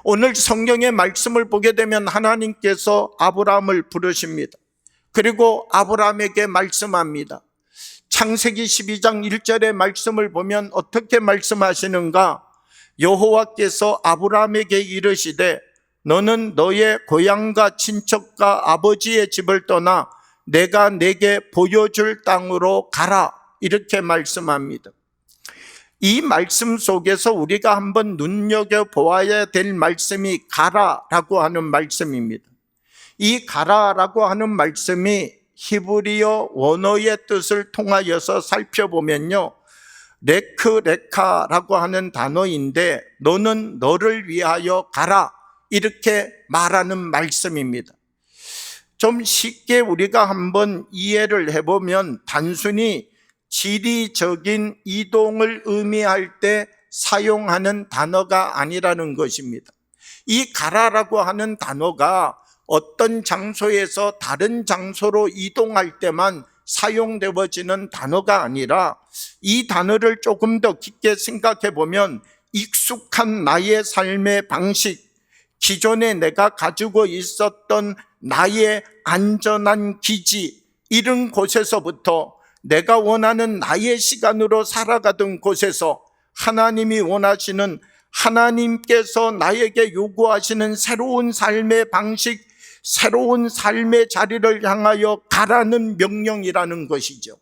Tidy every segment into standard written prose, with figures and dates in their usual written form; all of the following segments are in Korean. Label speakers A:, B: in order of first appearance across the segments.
A: 오늘 성경의 말씀을 보게 되면 하나님께서 아브라함을 부르십니다. 그리고 아브라함에게 말씀합니다. 창세기 12장 1절의 말씀을 보면 어떻게 말씀하시는가? 여호와께서 아브라함에게 이르시되 너는 너의 고향과 친척과 아버지의 집을 떠나 내가 내게 보여줄 땅으로 가라, 이렇게 말씀합니다. 이 말씀 속에서 우리가 한번 눈여겨보아야 될 말씀이 가라라고 하는 말씀입니다. 이 가라라고 하는 말씀이 히브리어 원어의 뜻을 통하여서 살펴보면요, 레크레카라고 하는 단어인데 너는 너를 위하여 가라, 이렇게 말하는 말씀입니다. 좀 쉽게 우리가 한번 이해를 해보면 단순히 지리적인 이동을 의미할 때 사용하는 단어가 아니라는 것입니다. 이 가라라고 하는 단어가 어떤 장소에서 다른 장소로 이동할 때만 사용되어지는 단어가 아니라 이 단어를 조금 더 깊게 생각해 보면 익숙한 나의 삶의 방식, 기존에 내가 가지고 있었던 나의 안전한 기지, 이런 곳에서부터 내가 원하는 나의 시간으로 살아가던 곳에서 하나님이 원하시는, 하나님께서 나에게 요구하시는 새로운 삶의 방식, 새로운 삶의 자리를 향하여 가라는 명령이라는 것이죠.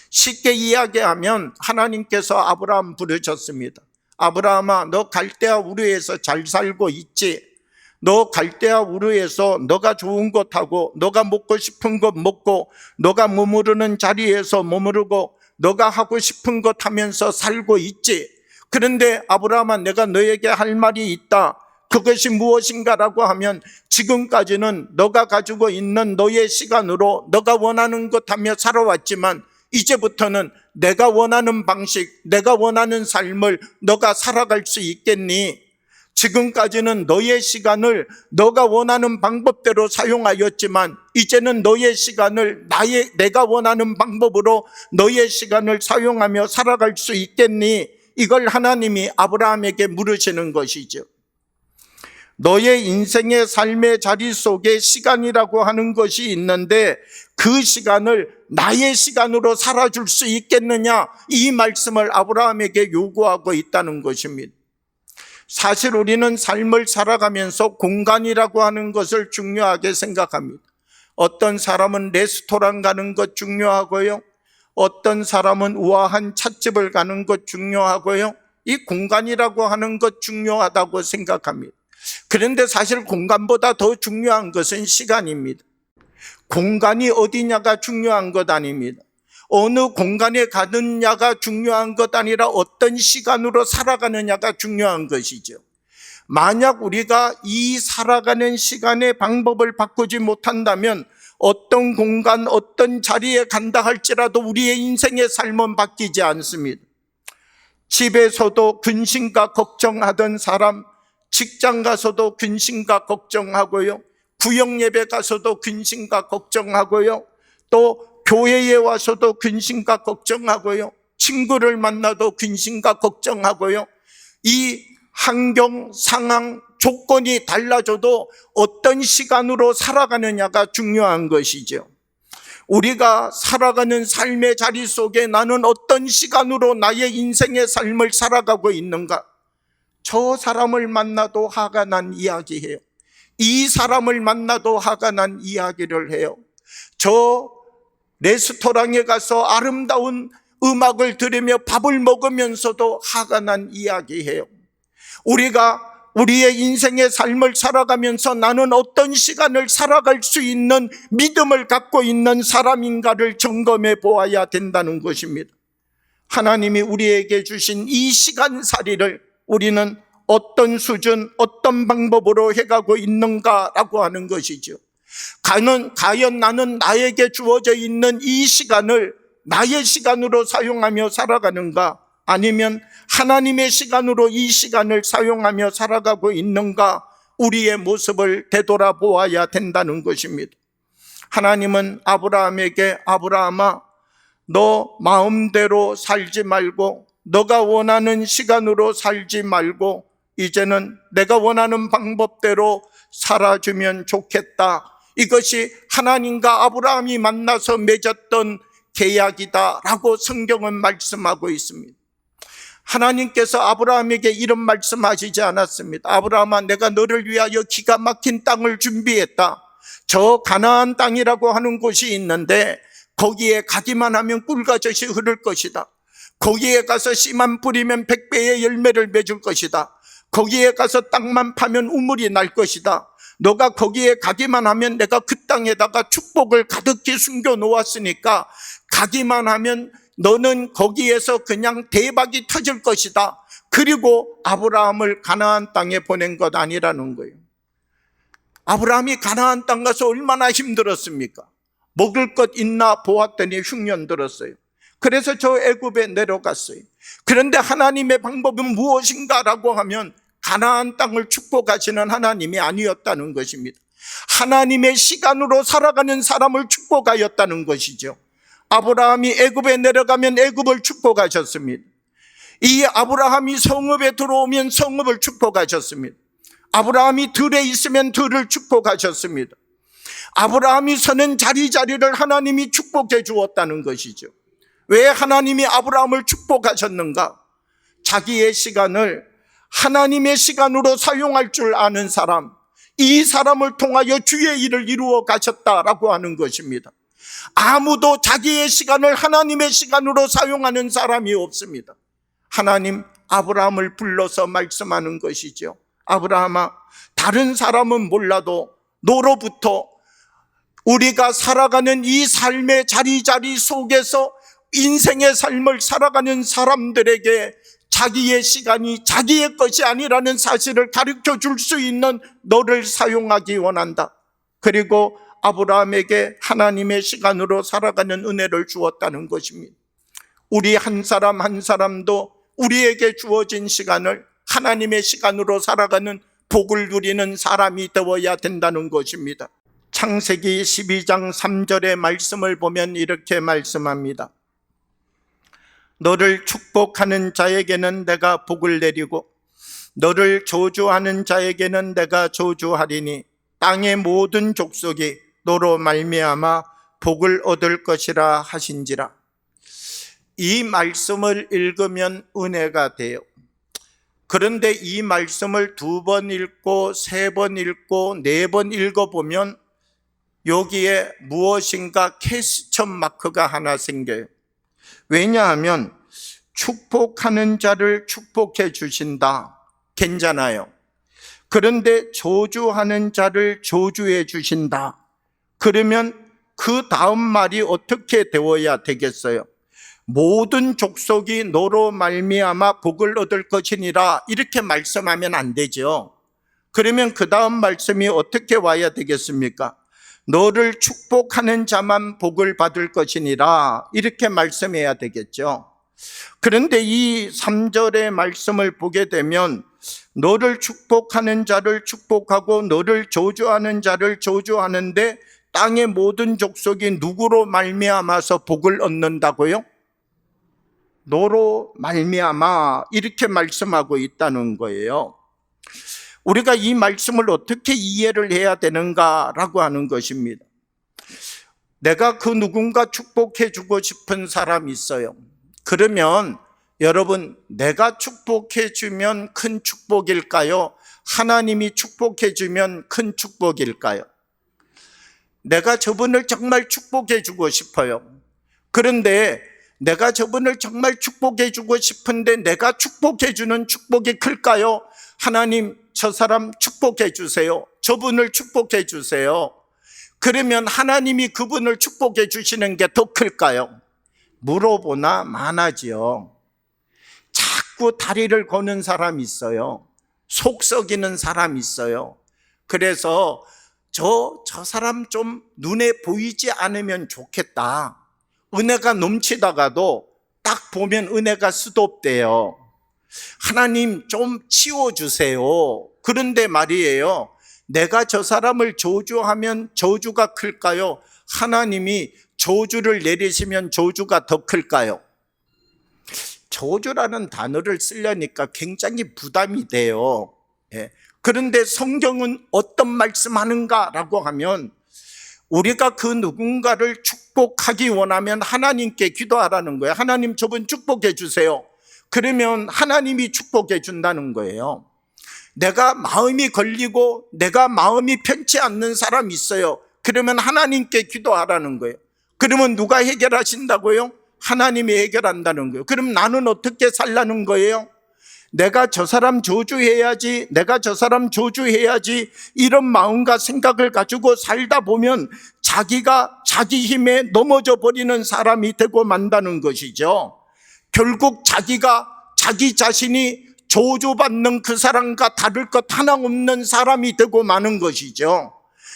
A: 쉽게 이야기하면 하나님께서 아브라함 부르셨습니다. 아브라함아, 너 갈대아 우르에서 잘 살고 있지? 너 갈대아 우르에서 너가 좋은 것하고 너가 먹고 싶은 것 먹고 너가 머무르는 자리에서 머무르고 너가 하고 싶은 것 하면서 살고 있지? 그런데 아브라함아, 내가 너에게 할 말이 있다. 그것이 무엇인가라고 하면 지금까지는 너가 가지고 있는 너의 시간으로 너가 원하는 것 하며 살아왔지만 이제부터는 내가 원하는 방식, 내가 원하는 삶을 너가 살아갈 수 있겠니? 지금까지는 너의 시간을 너가 원하는 방법대로 사용하였지만 이제는 너의 시간을 내가 원하는 방법으로 너의 시간을 사용하며 살아갈 수 있겠니? 이걸 하나님이 아브라함에게 물으시는 것이죠. 너의 인생의 삶의 자리 속에 시간이라고 하는 것이 있는데 그 시간을 나의 시간으로 살아줄 수 있겠느냐? 이 말씀을 아브라함에게 요구하고 있다는 것입니다. 사실 우리는 삶을 살아가면서 공간이라고 하는 것을 중요하게 생각합니다. 어떤 사람은 레스토랑 가는 것 중요하고요, 어떤 사람은 우아한 찻집을 가는 것 중요하고요, 이 공간이라고 하는 것 중요하다고 생각합니다. 그런데 사실 공간보다 더 중요한 것은 시간입니다. 공간이 어디냐가 중요한 것 아닙니다. 어느 공간에 가느냐가 중요한 것 아니라 어떤 시간으로 살아가느냐가 중요한 것이죠. 만약 우리가 이 살아가는 시간의 방법을 바꾸지 못한다면 어떤 공간, 어떤 자리에 간다 할지라도 우리의 인생의 삶은 바뀌지 않습니다. 집에서도 근심과 걱정하던 사람, 직장 가서도 근심과 걱정하고요, 구역 예배 가서도 근심과 걱정하고요, 또 교회에 와서도 근심과 걱정하고요, 친구를 만나도 근심과 걱정하고요, 이 환경, 상황, 조건이 달라져도 어떤 시간으로 살아가느냐가 중요한 것이죠. 우리가 살아가는 삶의 자리 속에 나는 어떤 시간으로 나의 인생의 삶을 살아가고 있는가? 저 사람을 만나도 화가 난 이야기해요. 이 사람을 만나도 화가 난 이야기를 해요. 저 레스토랑에 가서 아름다운 음악을 들으며 밥을 먹으면서도 화가 난 이야기해요. 우리가 우리의 인생의 삶을 살아가면서 나는 어떤 시간을 살아갈 수 있는 믿음을 갖고 있는 사람인가를 점검해 보아야 된다는 것입니다. 하나님이 우리에게 주신 이 시간살이를 우리는 어떤 수준, 어떤 방법으로 해가고 있는가라고 하는 것이죠. 과연 나는 나에게 주어져 있는 이 시간을 나의 시간으로 사용하며 살아가는가? 아니면 하나님의 시간으로 이 시간을 사용하며 살아가고 있는가? 우리의 모습을 되돌아보아야 된다는 것입니다. 하나님은 아브라함에게 아브라함아, 너 마음대로 살지 말고 너가 원하는 시간으로 살지 말고 이제는 내가 원하는 방법대로 살아주면 좋겠다. 이것이 하나님과 아브라함이 만나서 맺었던 계약이다라고 성경은 말씀하고 있습니다. 하나님께서 아브라함에게 이런 말씀하시지 않았습니다. 아브라함아, 내가 너를 위하여 기가 막힌 땅을 준비했다. 저 가나안 땅이라고 하는 곳이 있는데 거기에 가기만 하면 꿀과 젖이 흐를 것이다. 거기에 가서 씨만 뿌리면 100배의 열매를 맺을 것이다. 거기에 가서 땅만 파면 우물이 날 것이다. 너가 거기에 가기만 하면 내가 그 땅에다가 축복을 가득히 숨겨 놓았으니까 가기만 하면 너는 거기에서 그냥 대박이 터질 것이다. 그리고 아브라함을 가나안 땅에 보낸 것 아니라는 거예요. 아브라함이 가나안 땅 가서 얼마나 힘들었습니까? 먹을 것 있나 보았더니 흉년 들었어요. 그래서 저 애굽에 내려갔어요. 그런데 하나님의 방법은 무엇인가라고 하면 가나안 땅을 축복하시는 하나님이 아니었다는 것입니다. 하나님의 시간으로 살아가는 사람을 축복하였다는 것이죠. 아브라함이 애굽에 내려가면 애굽을 축복하셨습니다. 이 아브라함이 성읍에 들어오면 성읍을 축복하셨습니다. 아브라함이 들에 있으면 들을 축복하셨습니다. 아브라함이 서는 자리자리를 하나님이 축복해 주었다는 것이죠. 왜 하나님이 아브라함을 축복하셨는가? 자기의 시간을 하나님의 시간으로 사용할 줄 아는 사람, 이 사람을 통하여 주의 일을 이루어 가셨다라고 하는 것입니다. 아무도 자기의 시간을 하나님의 시간으로 사용하는 사람이 없습니다. 하나님 아브라함을 불러서 말씀하는 것이죠. 아브라함아, 다른 사람은 몰라도 너로부터 우리가 살아가는 이 삶의 자리자리 속에서 인생의 삶을 살아가는 사람들에게 자기의 시간이 자기의 것이 아니라는 사실을 가르쳐 줄 수 있는 너를 사용하기 원한다. 그리고 아브라함에게 하나님의 시간으로 살아가는 은혜를 주었다는 것입니다. 우리 한 사람 한 사람도 우리에게 주어진 시간을 하나님의 시간으로 살아가는 복을 누리는 사람이 되어야 된다는 것입니다. 창세기 12장 3절의 말씀을 보면 이렇게 말씀합니다. 너를 축복하는 자에게는 내가 복을 내리고 너를 저주하는 자에게는 내가 저주하리니 땅의 모든 족속이 너로 말미암아 복을 얻을 것이라 하신지라. 이 말씀을 읽으면 은혜가 돼요. 그런데 이 말씀을 2번 읽고 3번 읽고 4번 읽어보면 여기에 무엇인가 퀘스천 마크가 하나 생겨요. 왜냐하면 축복하는 자를 축복해 주신다. 괜찮아요. 그런데 저주하는 자를 저주해 주신다. 그러면 그 다음 말이 어떻게 되어야 되겠어요? 모든 족속이 너로 말미암아 복을 얻을 것이니라 이렇게 말씀하면 안 되죠. 그러면 그 다음 말씀이 어떻게 와야 되겠습니까? 너를 축복하는 자만 복을 받을 것이니라 이렇게 말씀해야 되겠죠. 그런데 이 3절의 말씀을 보게 되면 너를 축복하는 자를 축복하고 너를 저주하는 자를 저주하는데 땅의 모든 족속이 누구로 말미암아서 복을 얻는다고요? 너로 말미암아 이렇게 말씀하고 있다는 거예요. 우리가 이 말씀을 어떻게 이해를 해야 되는가라고 하는 것입니다. 내가 그 누군가 축복해 주고 싶은 사람이 있어요. 그러면 여러분, 내가 축복해 주면 큰 축복일까요? 하나님이 축복해 주면 큰 축복일까요? 내가 저분을 정말 축복해 주고 싶어요. 그런데 내가 저분을 정말 축복해 주고 싶은데 내가 축복해 주는 축복이 클까요? 하나님, 저 사람 축복해 주세요. 저분을 축복해 주세요. 그러면 하나님이 그분을 축복해 주시는 게 더 클까요? 물어보나 마나지요. 자꾸 다리를 거는 사람이 있어요. 속 썩이는 사람이 있어요. 그래서 저 사람 좀 눈에 보이지 않으면 좋겠다. 은혜가 넘치다가도 딱 보면 은혜가 스톱돼요. 하나님 좀 치워주세요. 그런데 말이에요, 내가 저 사람을 저주하면 저주가 클까요? 하나님이 저주를 내리시면 저주가 더 클까요? 저주라는 단어를 쓰려니까 굉장히 부담이 돼요. 예. 그런데 성경은 어떤 말씀하는가라고 하면 우리가 그 누군가를 축복하기 원하면 하나님께 기도하라는 거예요. 하나님 저분 축복해 주세요. 그러면 하나님이 축복해 준다는 거예요. 내가 마음이 걸리고 내가 마음이 편치 않는 사람이 있어요. 그러면 하나님께 기도하라는 거예요. 그러면 누가 해결하신다고요? 하나님이 해결한다는 거예요. 그럼 나는 어떻게 살라는 거예요? 내가 저 사람 저주해야지, 내가 저 사람 저주해야지, 이런 마음과 생각을 가지고 살다 보면 자기가 자기 힘에 넘어져 버리는 사람이 되고 만다는 것이죠. 결국 자기가 자기 자신이 저주받는 그 사람과 다를 것 하나 없는 사람이 되고 마는 것이죠.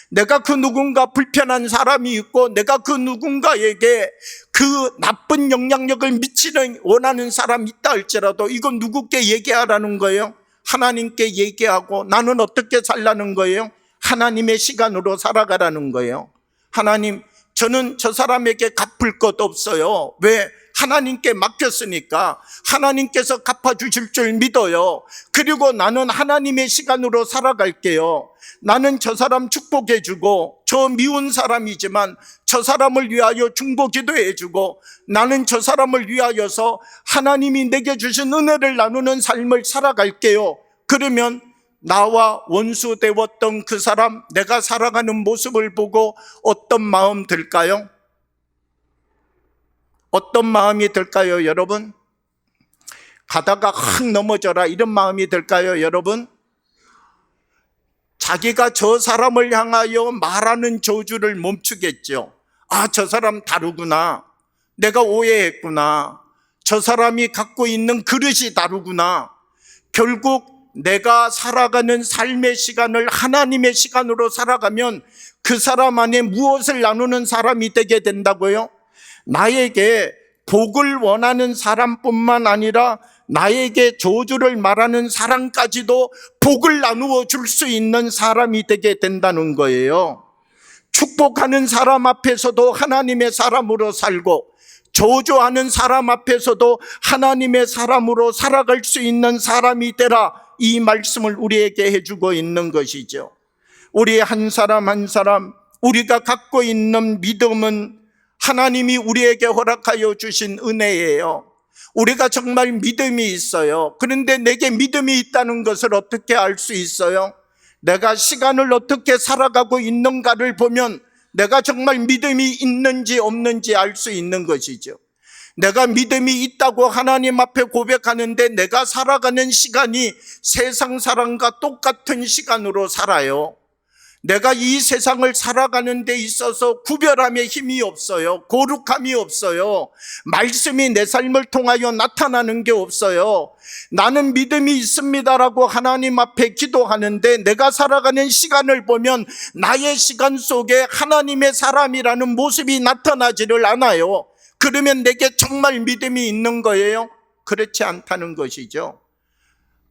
A: 내가 그 누군가 불편한 사람이 있고 내가 그 누군가에게 그 나쁜 영향력을 미치는 원하는 사람이 있다 할지라도 이건 누구께 얘기하라는 거예요? 하나님께 얘기하고 나는 어떻게 살라는 거예요? 하나님의 시간으로 살아가라는 거예요. 하나님, 저는 저 사람에게 갚을 것 없어요. 왜? 하나님께 맡겼으니까 하나님께서 갚아주실 줄 믿어요. 그리고 나는 하나님의 시간으로 살아갈게요. 나는 저 사람 축복해주고 저 미운 사람이지만 저 사람을 위하여 중보 기도해주고 나는 저 사람을 위하여서 하나님이 내게 주신 은혜를 나누는 삶을 살아갈게요. 그러면 나와 원수 되었던 그 사람, 내가 살아가는 모습을 보고 어떤 마음 들까요? 어떤 마음이 들까요, 여러분? 가다가 확 넘어져라 이런 마음이 들까요, 여러분? 자기가 저 사람을 향하여 말하는 저주를 멈추겠죠. 아, 저 사람 다르구나. 내가 오해했구나. 저 사람이 갖고 있는 그릇이 다르구나. 결국 내가 살아가는 삶의 시간을 하나님의 시간으로 살아가면 그 사람 안에 무엇을 나누는 사람이 되게 된다고요? 나에게 복을 원하는 사람뿐만 아니라 나에게 저주를 말하는 사람까지도 복을 나누어 줄 수 있는 사람이 되게 된다는 거예요. 축복하는 사람 앞에서도 하나님의 사람으로 살고 저주하는 사람 앞에서도 하나님의 사람으로 살아갈 수 있는 사람이 되라, 이 말씀을 우리에게 해주고 있는 것이죠. 우리 한 사람 한 사람 우리가 갖고 있는 믿음은 하나님이 우리에게 허락하여 주신 은혜예요. 우리가 정말 믿음이 있어요. 그런데 내게 믿음이 있다는 것을 어떻게 알 수 있어요? 내가 시간을 어떻게 살아가고 있는가를 보면 내가 정말 믿음이 있는지 없는지 알 수 있는 것이죠. 내가 믿음이 있다고 하나님 앞에 고백하는데 내가 살아가는 시간이 세상 사람과 똑같은 시간으로 살아요. 내가 이 세상을 살아가는 데 있어서 구별함에 힘이 없어요. 거룩함이 없어요. 말씀이 내 삶을 통하여 나타나는 게 없어요. 나는 믿음이 있습니다라고 하나님 앞에 기도하는데 내가 살아가는 시간을 보면 나의 시간 속에 하나님의 사람이라는 모습이 나타나지를 않아요. 그러면 내게 정말 믿음이 있는 거예요? 그렇지 않다는 것이죠.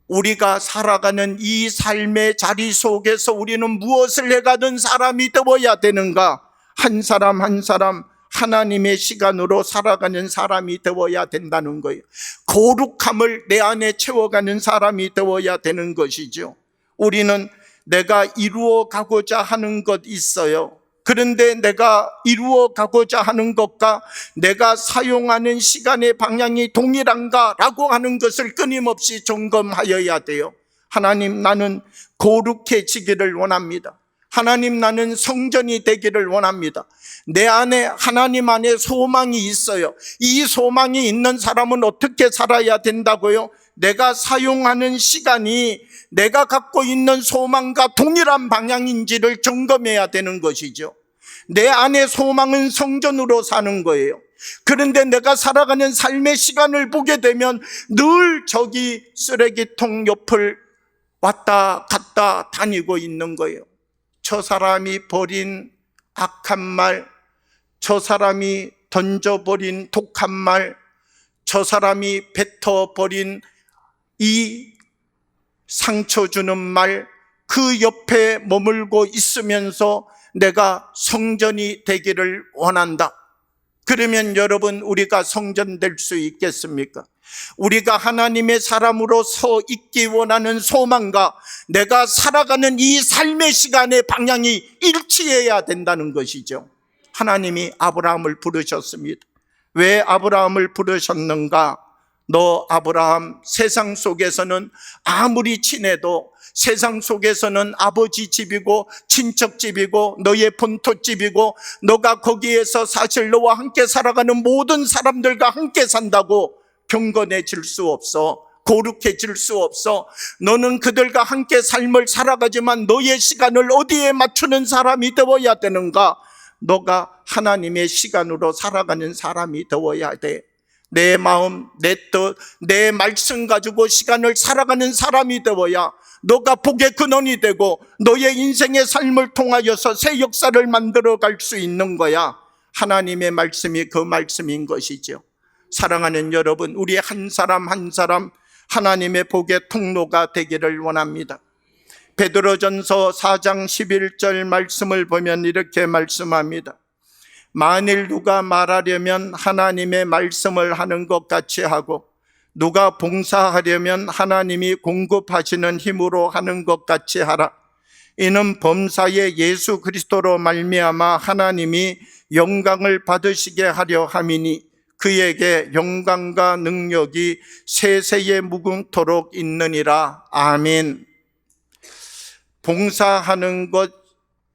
A: 우리가 살아가는 이 삶의 자리 속에서 우리는 무엇을 해가는 사람이 되어야 되는가? 한 사람 한 사람 하나님의 시간으로 살아가는 사람이 되어야 된다는 거예요. 거룩함을 내 안에 채워가는 사람이 되어야 되는 것이죠. 우리는 내가 이루어 가고자 하는 것 있어요. 그런데 내가 이루어 가고자 하는 것과 내가 사용하는 시간의 방향이 동일한가 라고 하는 것을 끊임없이 점검하여야 돼요. 하나님, 나는 거룩해지기를 원합니다. 하나님, 나는 성전이 되기를 원합니다. 내 안에 하나님 안에 소망이 있어요. 이 소망이 있는 사람은 어떻게 살아야 된다고요? 내가 사용하는 시간이 내가 갖고 있는 소망과 동일한 방향인지를 점검해야 되는 것이죠. 내 안의 소망은 성전으로 사는 거예요. 그런데 내가 살아가는 삶의 시간을 보게 되면 늘 저기 쓰레기통 옆을 왔다 갔다 다니고 있는 거예요. 저 사람이 버린 악한 말, 저 사람이 던져버린 독한 말, 저 사람이 뱉어버린 이 상처 주는 말, 그 옆에 머물고 있으면서 내가 성전이 되기를 원한다. 그러면 여러분, 우리가 성전 될 수 있겠습니까? 우리가 하나님의 사람으로서 있기 원하는 소망과 내가 살아가는 이 삶의 시간의 방향이 일치해야 된다는 것이죠. 하나님이 아브라함을 부르셨습니다. 왜 아브라함을 부르셨는가? 너 아브라함, 세상 속에서는 아무리 친해도, 세상 속에서는 아버지 집이고 친척 집이고 너의 본토 집이고 너가 거기에서 사실 너와 함께 살아가는 모든 사람들과 함께 산다고 경건해질 수 없어. 거룩해질 수 없어. 너는 그들과 함께 삶을 살아가지만 너의 시간을 어디에 맞추는 사람이 되어야 되는가? 너가 하나님의 시간으로 살아가는 사람이 되어야 돼. 내 마음, 내 뜻, 내 말씀 가지고 시간을 살아가는 사람이 되어야 너가 복의 근원이 되고 너의 인생의 삶을 통하여서 새 역사를 만들어갈 수 있는 거야. 하나님의 말씀이 그 말씀인 것이죠. 사랑하는 여러분, 우리 한 사람 한 사람 하나님의 복의 통로가 되기를 원합니다. 베드로전서 4장 11절 말씀을 보면 이렇게 말씀합니다. 만일 누가 말하려면 하나님의 말씀을 하는 것 같이 하고 누가 봉사하려면 하나님이 공급하시는 힘으로 하는 것 같이 하라. 이는 범사의 예수 그리스도로 말미암아 하나님이 영광을 받으시게 하려 함이니 그에게 영광과 능력이 세세에 무궁토록 있느니라. 아멘. 봉사하는 것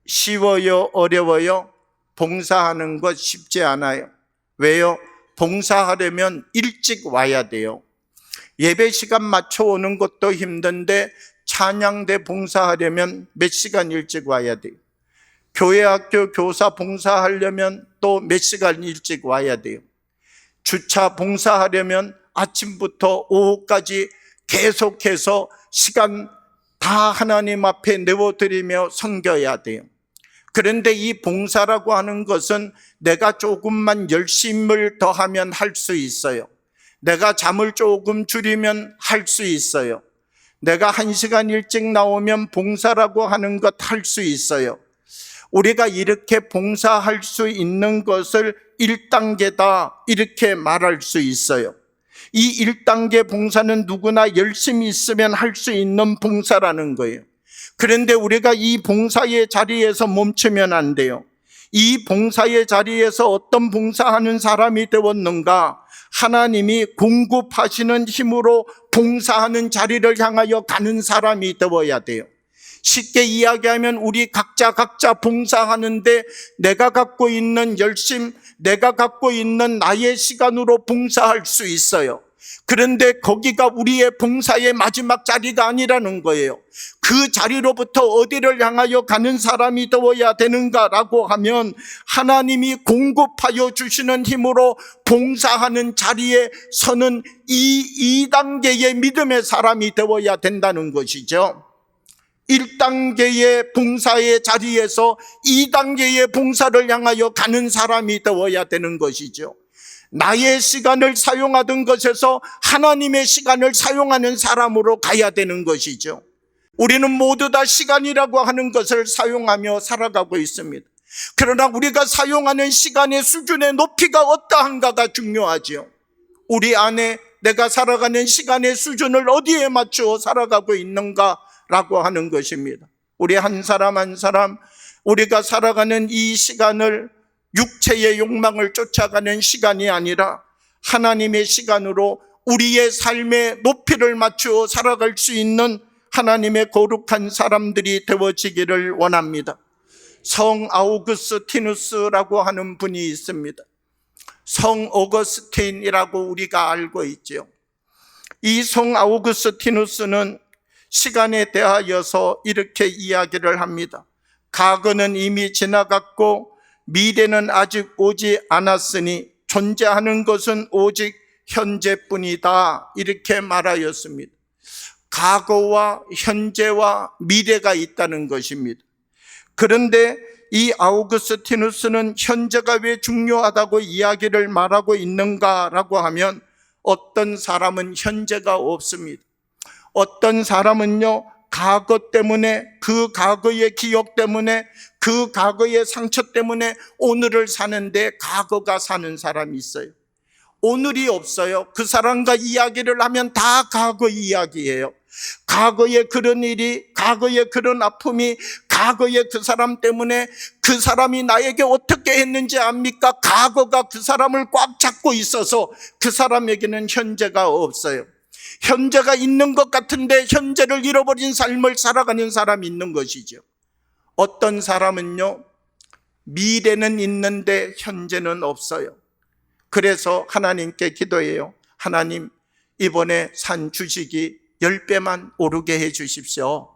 A: 쉬워요? 어려워요? 봉사하는 것 쉽지 않아요. 왜요? 봉사하려면 일찍 와야 돼요. 예배 시간 맞춰 오는 것도 힘든데 찬양대 봉사하려면 몇 시간 일찍 와야 돼요. 교회 학교 교사 봉사하려면 또 몇 시간 일찍 와야 돼요. 주차 봉사하려면 아침부터 오후까지 계속해서 시간 다 하나님 앞에 내어드리며 섬겨야 돼요. 그런데 이 봉사라고 하는 것은 내가 조금만 열심을 더하면 할 수 있어요. 내가 잠을 조금 줄이면 할 수 있어요. 내가 1시간 일찍 나오면 봉사라고 하는 것 할 수 있어요. 우리가 이렇게 봉사할 수 있는 것을 1단계다 이렇게 말할 수 있어요. 이 1단계 봉사는 누구나 열심히 있으면 할 수 있는 봉사라는 거예요. 그런데 우리가 이 봉사의 자리에서 멈추면 안 돼요. 이 봉사의 자리에서 어떤 봉사하는 사람이 되었는가? 하나님이 공급하시는 힘으로 봉사하는 자리를 향하여 가는 사람이 되어야 돼요. 쉽게 이야기하면 우리 각자 봉사하는데 내가 갖고 있는 열심, 내가 갖고 있는 나의 시간으로 봉사할 수 있어요. 그런데 거기가 우리의 봉사의 마지막 자리가 아니라는 거예요. 그 자리로부터 어디를 향하여 가는 사람이 되어야 되는가라고 하면 하나님이 공급하여 주시는 힘으로 봉사하는 자리에 서는 이 2단계의 믿음의 사람이 되어야 된다는 것이죠. 1단계의 봉사의 자리에서 2단계의 봉사를 향하여 가는 사람이 되어야 되는 것이죠. 나의 시간을 사용하던 것에서 하나님의 시간을 사용하는 사람으로 가야 되는 것이죠. 우리는 모두 다 시간이라고 하는 것을 사용하며 살아가고 있습니다. 그러나 우리가 사용하는 시간의 수준의 높이가 어떠한가가 중요하죠. 우리 안에 내가 살아가는 시간의 수준을 어디에 맞추어 살아가고 있는가라고 하는 것입니다. 우리 한 사람 한 사람 우리가 살아가는 이 시간을 육체의 욕망을 쫓아가는 시간이 아니라 하나님의 시간으로 우리의 삶의 높이를 맞추어 살아갈 수 있는 하나님의 거룩한 사람들이 되어지기를 원합니다. 성 아우구스티누스라고 하는 분이 있습니다. 성 어거스틴이라고 우리가 알고 있죠. 이 성 아우구스티누스는 시간에 대하여서 이렇게 이야기를 합니다. 과거는 이미 지나갔고 미래는 아직 오지 않았으니 존재하는 것은 오직 현재뿐이다 이렇게 말하였습니다. 과거와 현재와 미래가 있다는 것입니다. 그런데 이 아우구스티누스는 현재가 왜 중요하다고 이야기를 말하고 있는가라고 하면 어떤 사람은 현재가 없습니다. 어떤 사람은요 과거 때문에 그 과거의 기억 때문에 그 과거의 상처 때문에 오늘을 사는데 과거가 사는 사람이 있어요. 오늘이 없어요. 그 사람과 이야기를 하면 다 과거 이야기예요. 과거에 그런 일이, 과거에 그런 아픔이, 과거에 그 사람 때문에 그 사람이 나에게 어떻게 했는지 압니까? 과거가 그 사람을 꽉 잡고 있어서 그 사람에게는 현재가 없어요. 현재가 있는 것 같은데 현재를 잃어버린 삶을 살아가는 사람이 있는 것이죠. 어떤 사람은요, 미래는 있는데 현재는 없어요. 그래서 하나님께 기도해요. 하나님, 이번에 산 주식이 10배만 오르게 해 주십시오.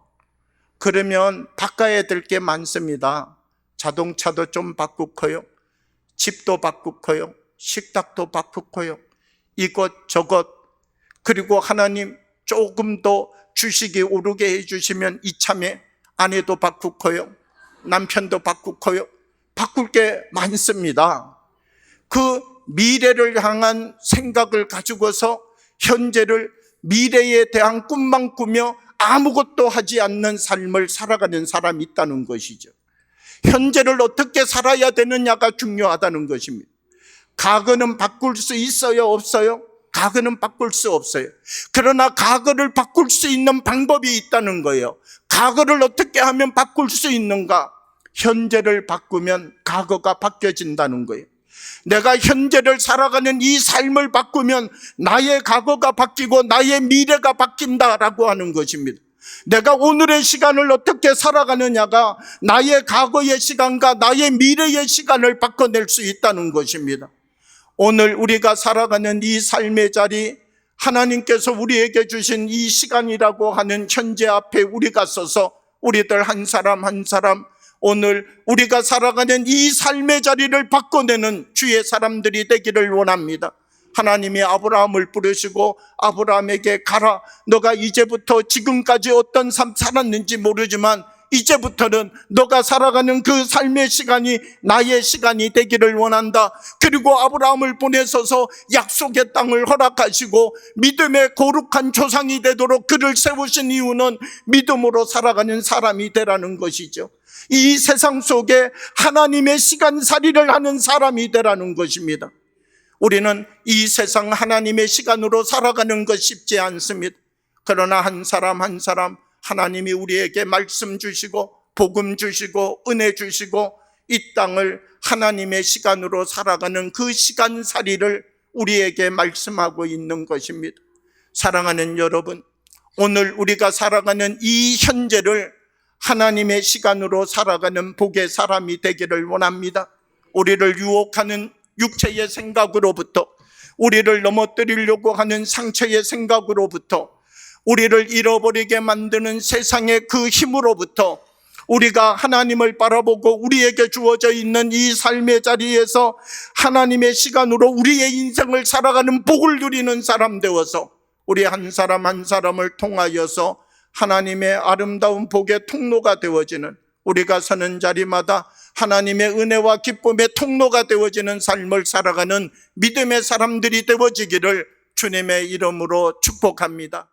A: 그러면 바꿔야 될 게 많습니다. 자동차도 좀 바꾸고요, 집도 바꾸고요, 식탁도 바꾸고요, 이것저것. 그리고 하나님, 조금 더 주식이 오르게 해주시면 이참에 아내도 바꾸고요, 남편도 바꾸고요, 바꿀 게 많습니다. 그 미래를 향한 생각을 가지고서 현재를, 미래에 대한 꿈만 꾸며 아무것도 하지 않는 삶을 살아가는 사람이 있다는 것이죠. 현재를 어떻게 살아야 되느냐가 중요하다는 것입니다. 과거는 바꿀 수 있어요, 없어요? 과거는 바꿀 수 없어요. 그러나 과거를 바꿀 수 있는 방법이 있다는 거예요. 과거를 어떻게 하면 바꿀 수 있는가? 현재를 바꾸면 과거가 바뀌어진다는 거예요. 내가 현재를 살아가는 이 삶을 바꾸면 나의 과거가 바뀌고 나의 미래가 바뀐다라고 하는 것입니다. 내가 오늘의 시간을 어떻게 살아가느냐가 나의 과거의 시간과 나의 미래의 시간을 바꿔낼 수 있다는 것입니다. 오늘 우리가 살아가는 이 삶의 자리, 하나님께서 우리에게 주신 이 시간이라고 하는 현재 앞에 우리가 서서 우리들 한 사람 한 사람 오늘 우리가 살아가는 이 삶의 자리를 바꿔내는 주의 사람들이 되기를 원합니다. 하나님이 아브라함을 부르시고 아브라함에게 가라, 너가 이제부터 지금까지 어떤 삶 살았는지 모르지만 이제부터는 너가 살아가는 그 삶의 시간이 나의 시간이 되기를 원한다. 그리고 아브라함을 보내셔서 약속의 땅을 허락하시고 믿음의 거룩한 조상이 되도록 그를 세우신 이유는 믿음으로 살아가는 사람이 되라는 것이죠. 이 세상 속에 하나님의 시간살이를 하는 사람이 되라는 것입니다. 우리는 이 세상 하나님의 시간으로 살아가는 것 쉽지 않습니다. 그러나 한 사람 한 사람 하나님이 우리에게 말씀 주시고 복음 주시고 은혜 주시고 이 땅을 하나님의 시간으로 살아가는 그 시간살이를 우리에게 말씀하고 있는 것입니다. 사랑하는 여러분, 오늘 우리가 살아가는 이 현재를 하나님의 시간으로 살아가는 복의 사람이 되기를 원합니다. 우리를 유혹하는 육체의 생각으로부터, 우리를 넘어뜨리려고 하는 상처의 생각으로부터, 우리를 잃어버리게 만드는 세상의 그 힘으로부터 우리가 하나님을 바라보고 우리에게 주어져 있는 이 삶의 자리에서 하나님의 시간으로 우리의 인생을 살아가는 복을 누리는 사람 되어서 우리 한 사람 한 사람을 통하여서 하나님의 아름다운 복의 통로가 되어지는, 우리가 서는 자리마다 하나님의 은혜와 기쁨의 통로가 되어지는 삶을 살아가는 믿음의 사람들이 되어지기를 주님의 이름으로 축복합니다.